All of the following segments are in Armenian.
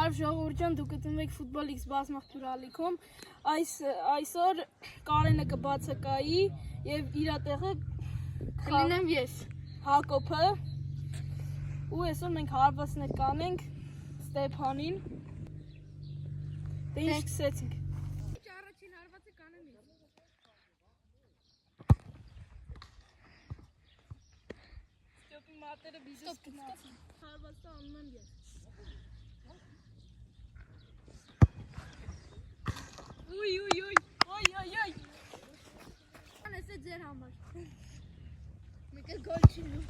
Բարև ժողովուրդ ջան, դուք գտնվում եք Football X բազմախտուր ալիքում։ Այսօր Կարենը կբացակայի եւ իր տեղը կլինեմ ես, Հակոբը։ Ու այսօր մենք հարվածներ կանենք Ստեփանին։ Դե ինչ սկսեցինք։ Առաջին հարվածը կանեմ ես։ Ստեփի մատերը բիզնես գնացին։ Հարվածը անում եմ ես։ Ոյ Անես է ձեր համար Մեկ էլ գոլ չի նու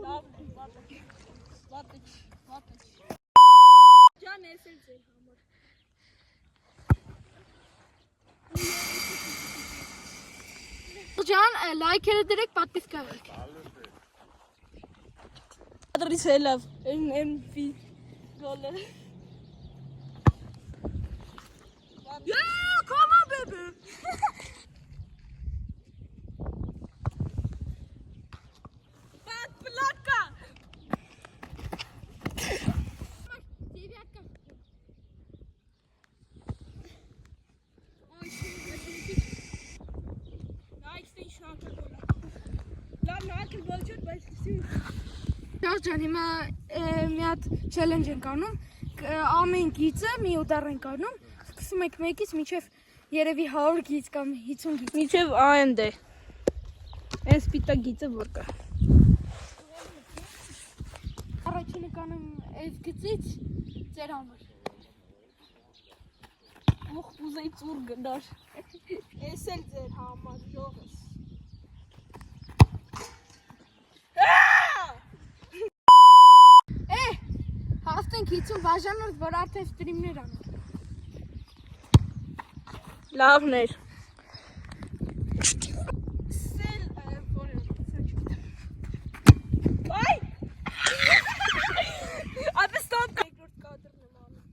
Լավ, վատը Ջան ես էլ ձեր համար Ջան, լայքերը դրեք, պատպիսկա վեք Ադրիս է լավ, MP գոլը Yeah, come on, baby. Bak plaka. Ջան, հիմա մի հատ challenge ենք անում, ամեն գիծը մի ուդար ենք անում, սկսում ենք մեկից մինչև երևի 100 գիծ կամ 50 գիծ։ Մինչև AND է, այն սպիտակ գիծը որ կա։ Առաջինը կանեմ այս գծից ձեր համար։ Ուխ ուզեի ծուր գնար, ես էլ ձեր համար ժողս։ Հաստենք 50 բաժանորդ, որ արդեն ստրիմներ անում։ Լավներ։ Սել, Այ! Ապես տոտ կայքրորդ կադրն եմ անում։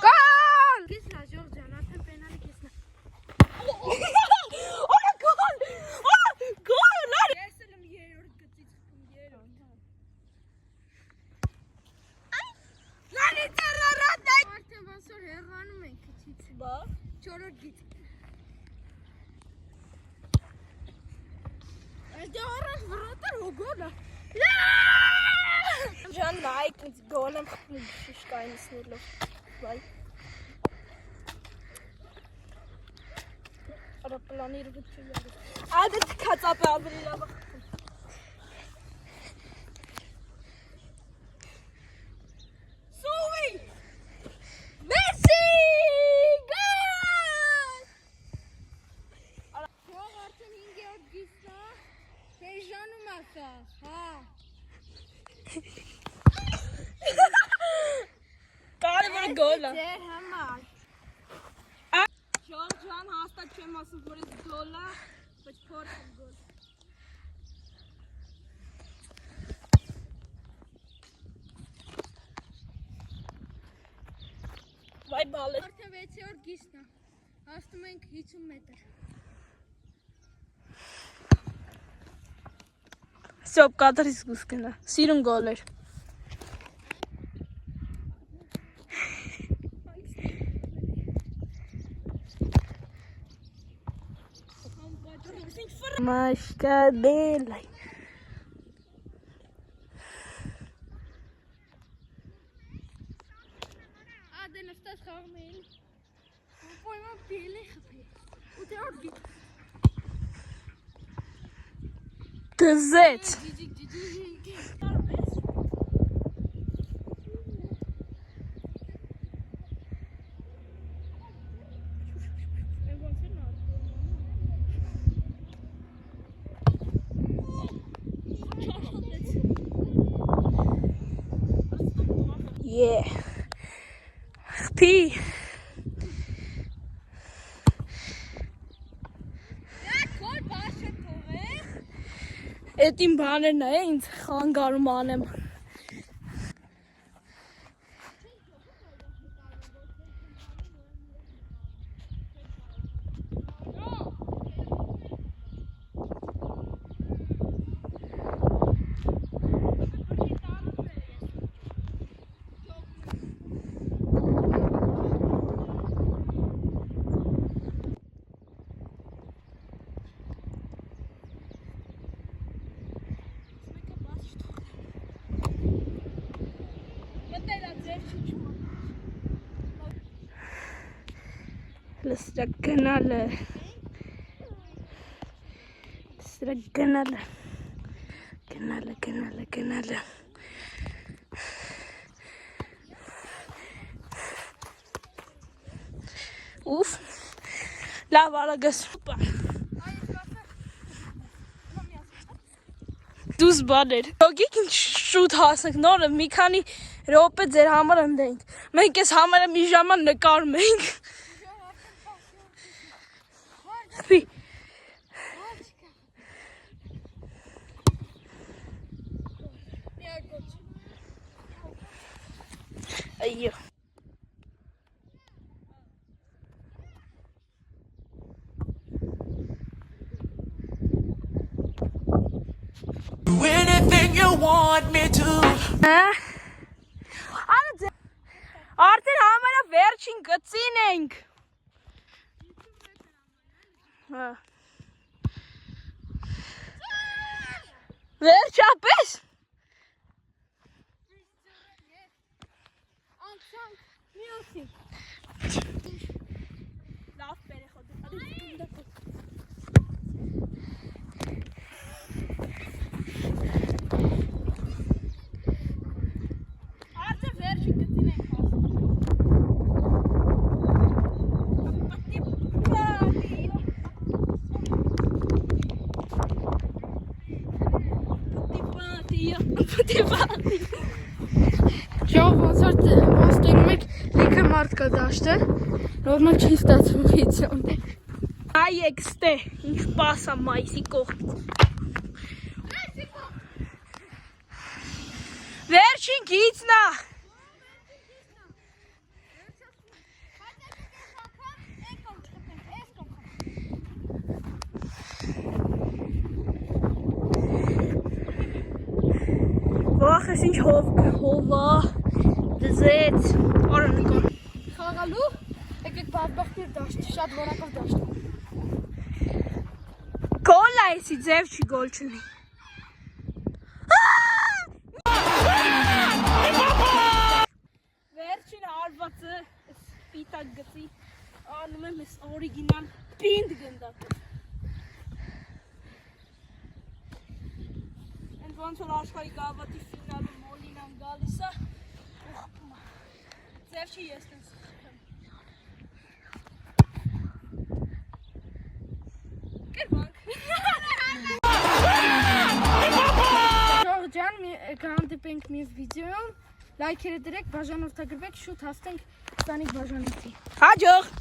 Կան! Կեսնա, ժող ճան, արդեն պենալի կեսնա։ Օրա գոլ! Գոլ! Ես էլ եմ երորդ գծից խում երորդ։ Լանի ծերարատ այ! Արդեն վասոր հեղանում ենք քիչից։ Բա? Չորորդ գիծ։ Այդե առաջ վրոտար հո գոլը։ Ջան լայք ինձ գոլ եմ խփում շիշկայնիսնելով։ Բայ։ Արա պլանի ռուտ չի յարի։ Ադե կացապ է ավելի լավ է խփում։ Սուվի! Մեսի! Գոլ! Հող արդեն 5-րդ գիծն է, հեժանում ասա, հա։ Կարևոր գոլ է։ Ձեր համար։ Ժող ջան, հաստատ չեմ ասում, որ ես գոլ է, բայց փորձ եմ գոլ։ Վայ բալ է։ Արդեն 6-րդ գիծն է, հասնում ենք 50 մետր։ Սյոպ կադրից գուս կնա, սիրուն գոլ էր։ Մաշկադել Ադե նստած խաղում էի Պոյմա պիել է խպի Ու դե որդի Գզեց Yeah. Խփի։ Գոլ բաշը թողեք։ Էդ իմ բաներն է, ինձ խանգարում անեմ։ Լսրակ գնալը գնալը Ուֆ լավ արագս Դուս բաներ Ոգիք ինչ շուտ հասնենք նորը մի քանի րոպե ձեր համար ընդենք Մենք ես համարը մի ժաման նկարում ենք Այո Anything you want me to Արդեն համարը վերջին գծին ենք Վերջապես Լավ պերեխոտ Արդեն վերջին գծին ենք Շով ոնց տենում եք լիքը մարդ կա դաշտը, նորմալ չի ստացվում վիդեոն Այեք ստե, ինչ պասա մայսի կողմից Վերջին գիծնա Վախ ես ինչ հովա դզեց Արա նկար Խաղալու եկեք բաղբաղտիր դաշտ շատ որակով դաշտ Գոլ այսի ձև չի գոլ չնի Վերջին հարվածը սպիտակ գծի անում եմ ես օրիգինալ պինդ գնդակը Ոնց որ աշխարհի գավաթի ֆինալը մոլին ամ գալիս է Ձև չի ես տենց Կերվանք Ժող ջան, կհանդիպենք մյուս վիդեոյում Լայքերը դրեք, բաժանորդագրվեք, շուտ հասնենք 20 բաժանորդի Հաջող